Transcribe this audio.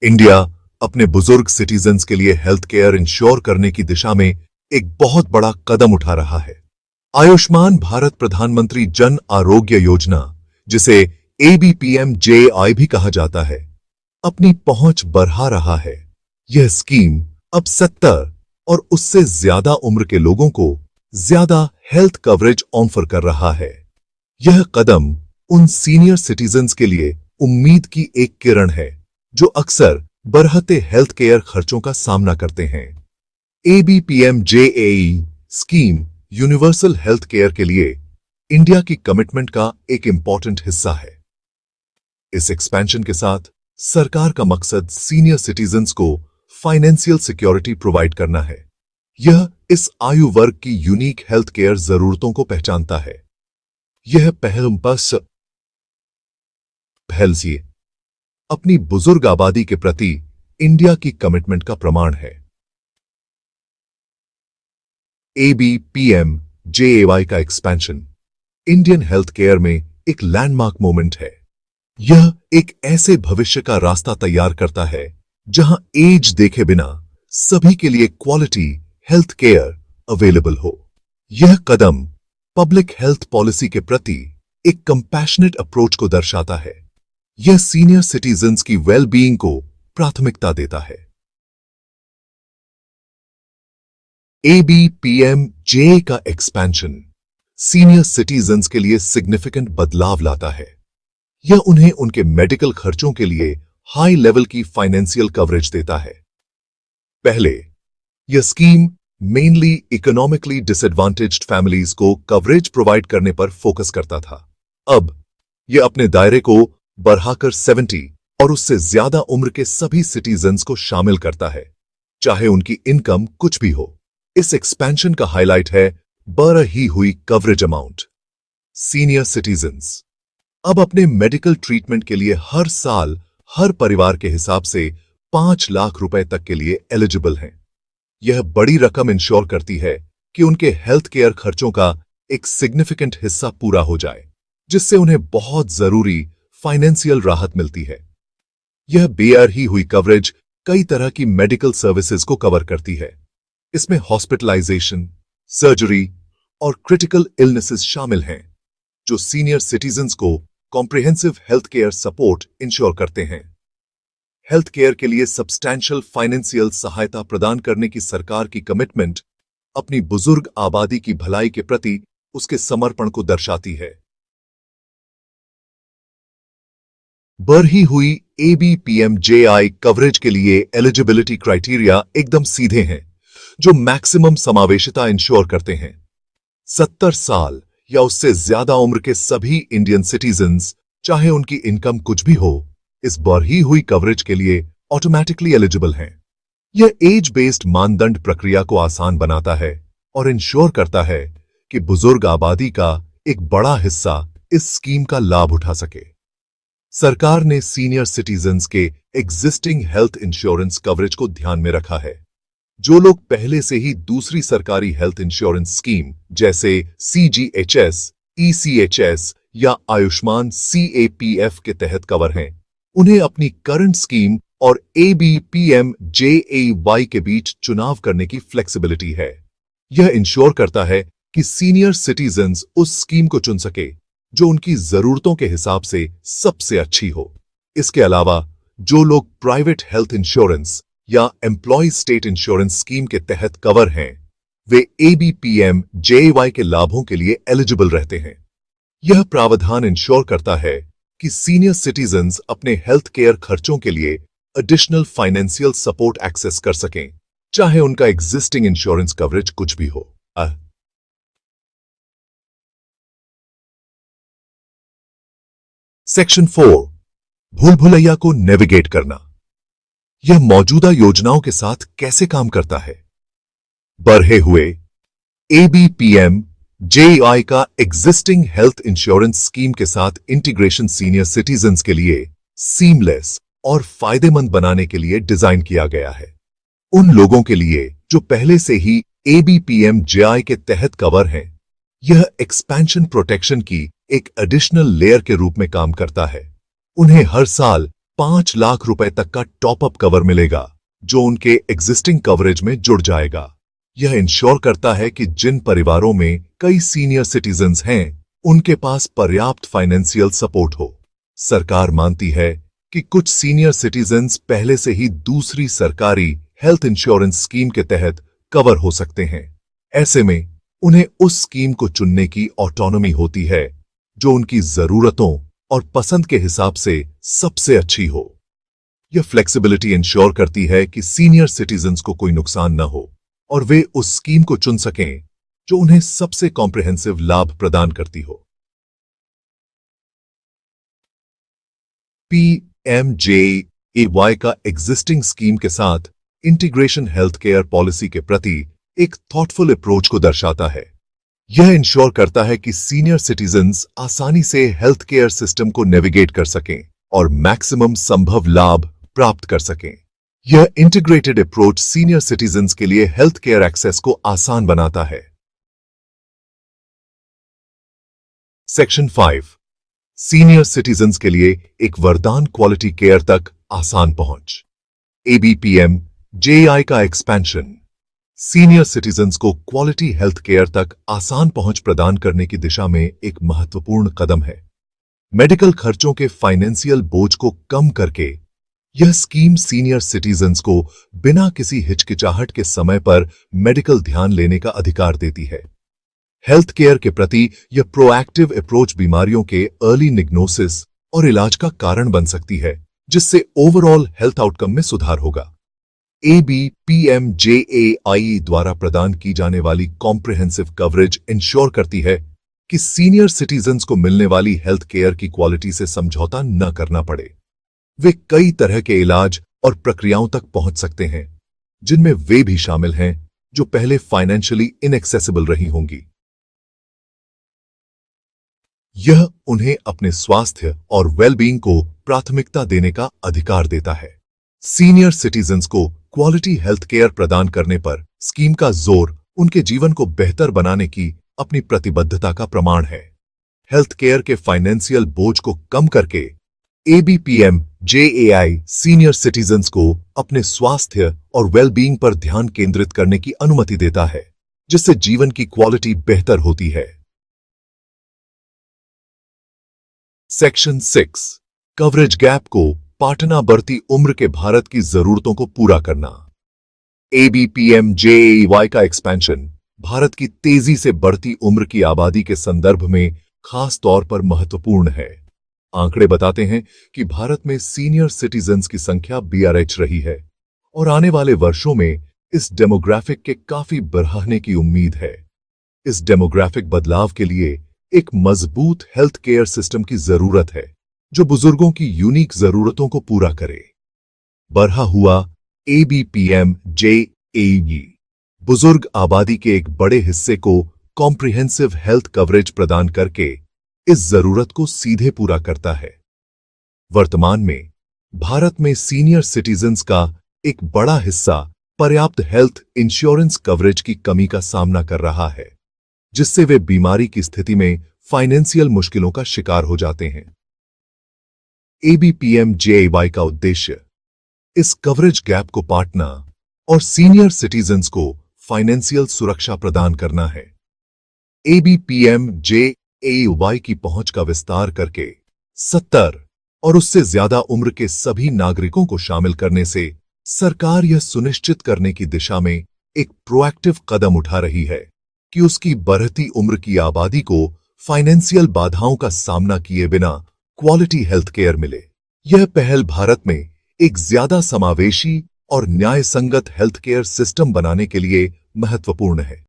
India अपने बुजुर्ग citizens के लिए हेल्थ केयर इंश्योर करने की दिशा में एक बहुत बड़ा कदम उठा रहा है। आयुष्मान भारत प्रधानमंत्री जन आरोग्य योजना, जिसे ABPMJI भी कहा जाता है, अपनी पहुंच बढ़ा रहा है। यह स्कीम अब 70 और उससे ज्यादा उम्र के लोगों को ज्यादा हेल्थ कवरेज ऑफर कर रहा है। यह कदम उन सीनियर सिटीजन्स के लिए उम्मीद की एक किरण है जो अक्सर बढ़ते हेल्थ केयर खर्चों का सामना करते हैं। ABPMJAE scheme universal health care के लिए इंडिया की कमिटमेंट का एक इंपॉर्टेंट हिस्सा है। इस एक्सपेंशन के साथ सरकार का मकसद सीनियर सिटीजन्स को फाइनेंशियल सिक्योरिटी प्रोवाइड करना है। यह इस आयु वर्ग की यूनिक हेल्थ केयर जरूरतों को पहचानता है। यह पहल से अपनी बुजुर्ग आबादी के प्रति इंडिया की कमिटमेंट का प्रमाण है। ABPMJAY का एक्सपेंशन इंडियन हेल्थ केयर में एक लैंडमार्क मोमेंट है। यह एक ऐसे भविष्य का रास्ता तैयार करता है जहां एज देखे बिना सभी के लिए क्वालिटी हेल्थ केयर अवेलेबल हो। यह कदम पब्लिक हेल्थ पॉलिसी के प्रति एक कंपैशनेट अप्रोच को दर्शाता है। यह सीनियर सिटीजन्स की वेल बीइंग को प्राथमिकता देता है। ABPMJ का एक्सपेंशन सीनियर सिटीजन्स के लिए सिग्निफिकेंट बदलाव लाता है। यह उन्हें उनके मेडिकल खर्चों के लिए हाई लेवल की फाइनेंशियल कवरेज देता है। पहले यह scheme mainly economically disadvantaged families को कवरेज प्रोवाइड करने पर फोकस करता था। अब यह अपने दायरे को बढ़ाकर 70 और उससे ज्यादा उम्र के सभी सिटीजन्स को शामिल करता है, चाहे उनकी इनकम कुछ भी हो। इस एक्सपेंशन का हाईलाइट है बढ़ी हुई कवरेज अमाउंट। सीनियर सिटीजन्स अब अपने मेडिकल ट्रीटमेंट के लिए हर साल हर परिवार के हिसाब से 5 लाख रुपए तक के लिए एलिजिबल हैं। यह बड़ी रकम इंश्योर करती है कि उनके हेल्थ केयर खर्चों का एक सिग्निफिकेंट हिस्सा पूरा हो जाए, जिससे उन्हें बहुत जरूरी फाइनेंशियल राहत मिलती है। यह बढ़ी हुई कवरेज कई तरह की मेडिकल सर्विसेज को कवर करती है। इसमें हॉस्पिटलाइजेशन, सर्जरी और क्रिटिकल इलनेसेस शामिल हैं, जो सीनियर सिटीजन्स को comprehensive health care support ensure करते हैं। हेल्थ केयर के लिए सब्सटैंशियल फाइनेंशियल सहायता प्रदान करने की सरकार की कमिटमेंट अपनी बुजुर्ग आबादी की भलाई के प्रति उसके समर्पण को दर्शाती है। बढ़ी हुई ABPMJI कवरेज के लिए एलिजिबिलिटी क्राइटेरिया एकदम सीधे हैं, जो मैक्सिमम समावेशिता इंश्योर करते हैं। 70 साल या उससे ज्यादा उम्र के सभी इंडियन सिटीजन्स, चाहे उनकी इनकम कुछ भी हो, इस बढ़ी हुई कवरेज के लिए ऑटोमेटिकली एलिजिबल हैं। यह एज बेस्ड मानदंड प्रक्रिया को आसान बनाता है और इंश्योर करता है कि बुजुर्ग आबादी का एक बड़ा हिस्सा इस स्कीम का लाभ उठा सके। सरकार ने सीनियर सिटीजन्स के एग्जिस्टिंग हेल्थ इंश्योरेंस कवरेज को ध्यान में रखा है। जो लोग पहले से ही दूसरी सरकारी हेल्थ इंश्योरेंस स्कीम जैसे CGHS, ECHS या आयुष्मान CAPF के तहत कवर हैं, उन्हें अपनी करंट स्कीम और ABPMJAY के बीच चुनाव करने की फ्लेक्सिबिलिटी है। यह इंश्योर करता है कि सीनियर सिटीजन्स उस स्कीम को चुन सके जो उनकी जरूरतों के हिसाब से सबसे अच्छी हो। इसके अलावा जो लोग प्राइवेट हेल्थ इंश्योरेंस या एम्प्लॉय स्टेट इंश्योरेंस स्कीम के तहत कवर हैं, वे ABPMJAY के लाभों के लिए एलिजिबल रहते हैं। यह प्रावधान इंश्योर करता है कि सीनियर सिटीजन्स अपने हेल्थ केयर खर्चों के लिए एडिशनल फाइनेंशियल सपोर्ट एक्सेस कर सकें, चाहे उनका एग्जिस्टिंग इंश्योरेंस कवरेज कुछ भी हो। सेक्शन 4, भूल भुलैया को नेविगेट करना। यह मौजूदा योजनाओं के साथ कैसे काम करता है? बढ़े हुए ABPMJI का एग्जिस्टिंग हेल्थ इंश्योरेंस स्कीम के साथ इंटीग्रेशन सीनियर सिटीजन्स के लिए सीमलेस और फायदेमंद बनाने के लिए डिजाइन किया गया है। उन लोगों के लिए जो पहले से ही ABPMJI के तहत कवर हैं, यह एक्सपेंशन प्रोटेक्शन की एक एडिशनल लेयर के रूप में काम करता है। उन्हें हर साल 5 लाख रुपए तक का टॉपअप कवर मिलेगा, जो उनके एग्जिस्टिंग कवरेज में जुड़ जाएगा। यह इंश्योर करता है कि जिन परिवारों में कई सीनियर सिटीजन्स हैं, उनके पास पर्याप्त फाइनेंशियल सपोर्ट हो। सरकार मानती है कि कुछ सीनियर सिटीजन्स पहले से ही दूसरी सरकारी हेल्थ इंश्योरेंस स्कीम के तहत कवर हो सकते हैं। ऐसे में उन्हें उस स्कीम को चुनने की ऑटोनॉमी होती है जो उनकी जरूरतों और पसंद के हिसाब से सबसे अच्छी हो। यह फ्लेक्सिबिलिटी इंश्योर करती है कि सीनियर सिटीजन्स को कोई नुकसान न हो और वे उस स्कीम को चुन सकें जो उन्हें सबसे कॉम्प्रिहेंसिव लाभ प्रदान करती हो। PMJAY का एग्जिस्टिंग स्कीम के साथ इंटीग्रेशन हेल्थ केयर पॉलिसी के प्रति एक थॉटफुल अप्रोच को दर्शाता है। यह इंश्योर करता है कि सीनियर सिटीजन्स आसानी से हेल्थ केयर सिस्टम को नेविगेट कर सकें और मैक्सिमम संभव लाभ प्राप्त कर सकें। यह इंटीग्रेटेड अप्रोच सीनियर सिटीजन्स के लिए हेल्थ केयर एक्सेस को आसान बनाता है। सेक्शन 5 सीनियर सिटीजन्स के लिए एक वरदान क्वालिटी केयर तक आसान पहुंच। ABPMJAY का एक्सपेंशन सीनियर सिटीजन्स को क्वालिटी हेल्थ केयर तक आसान पहुंच प्रदान करने की दिशा में एक महत्वपूर्ण कदम है। मेडिकल खर्चों के फाइनेंशियल बोझ को कम करके यह स्कीम सीनियर सिटीजन्स को बिना किसी हिचकिचाहट के समय पर मेडिकल ध्यान लेने का अधिकार देती है। हेल्थ केयर के प्रति यह प्रोएक्टिव अप्रोच बीमारियों के अर्ली निग्नोसिस और इलाज का कारण बन सकती है, जिससे ओवरऑल हेल्थ आउटकम में सुधार होगा। ABPMJAY द्वारा प्रदान की जाने वाली कॉम्प्रिहेंसिव कवरेज इंश्योर करती है कि सीनियर सिटीजन्स को मिलने वाली हेल्थ केयर की क्वालिटी से समझौता न करना पड़े। वे कई तरह के इलाज और प्रक्रियाओं तक पहुंच सकते हैं, जिनमें वे भी शामिल हैं जो पहले फाइनेंशियली इनएक्सेसिबल रही होंगी। यह उन्हें अपने स्वास्थ्य और वेलबींग को प्राथमिकता देने का अधिकार देता है। सीनियर सिटीजन्स को क्वालिटी हेल्थ केयर प्रदान करने पर स्कीम का जोर उनके जीवन को बेहतर बनाने की अपनी प्रतिबद्धता का प्रमाण है। हेल्थ केयर के फाइनेंशियल बोझ को कम करके ABPMJAY सीनियर सिटीजन्स को अपने स्वास्थ्य और वेलबींग पर ध्यान केंद्रित करने की अनुमति देता है, जिससे जीवन की क्वालिटी बेहतर होती है। सेक्शन 6 कवरेज गैप को पाटना बढ़ती उम्र के भारत की जरूरतों को पूरा करना। ABPMJAY का एक्सपेंशन भारत की तेजी से बढ़ती उम्र की आबादी के संदर्भ में खास तौर पर महत्वपूर्ण है। आंकड़े बताते हैं कि भारत में सीनियर सिटीजन्स की संख्या बढ़ रही है और आने वाले वर्षों में इस डेमोग्राफिक के काफी बढ़ने की उम्मीद है। इस डेमोग्राफिक बदलाव के लिए एक मजबूत हेल्थ केयर सिस्टम की जरूरत है जो बुजुर्गों की यूनिक जरूरतों को पूरा करे। बढ़ा हुआ ABPMJAY बुजुर्ग आबादी के एक बड़े हिस्से को कॉम्प्रिहेंसिव हेल्थ कवरेज प्रदान करके इस जरूरत को सीधे पूरा करता है। वर्तमान में भारत में सीनियर सिटीजन्स का एक बड़ा हिस्सा पर्याप्त हेल्थ इंश्योरेंस कवरेज की कमी का सामना कर रहा है, जिससे वे बीमारी की स्थिति में फाइनेंशियल मुश्किलों का शिकार हो जाते हैं। ABPMJAY का उद्देश्य इस कवरेज गैप को पाटना और सीनियर सिटीजन्स को फाइनेंशियल सुरक्षा प्रदान करना है। ABPMJAY की पहुंच का विस्तार करके 70 और उससे ज्यादा उम्र के सभी नागरिकों को शामिल करने से सरकार यह सुनिश्चित करने की दिशा में एक प्रोएक्टिव कदम उठा रही है कि उसकी बढ़ती उम्र की आबादी को फाइनेंशियल बाधाओं का सामना किए बिना क्वालिटी हेल्थ केयर मिले। यह पहल भारत में एक ज्यादा समावेशी और न्याय संगत हेल्थ केयर सिस्टम बनाने के लिए महत्वपूर्ण है।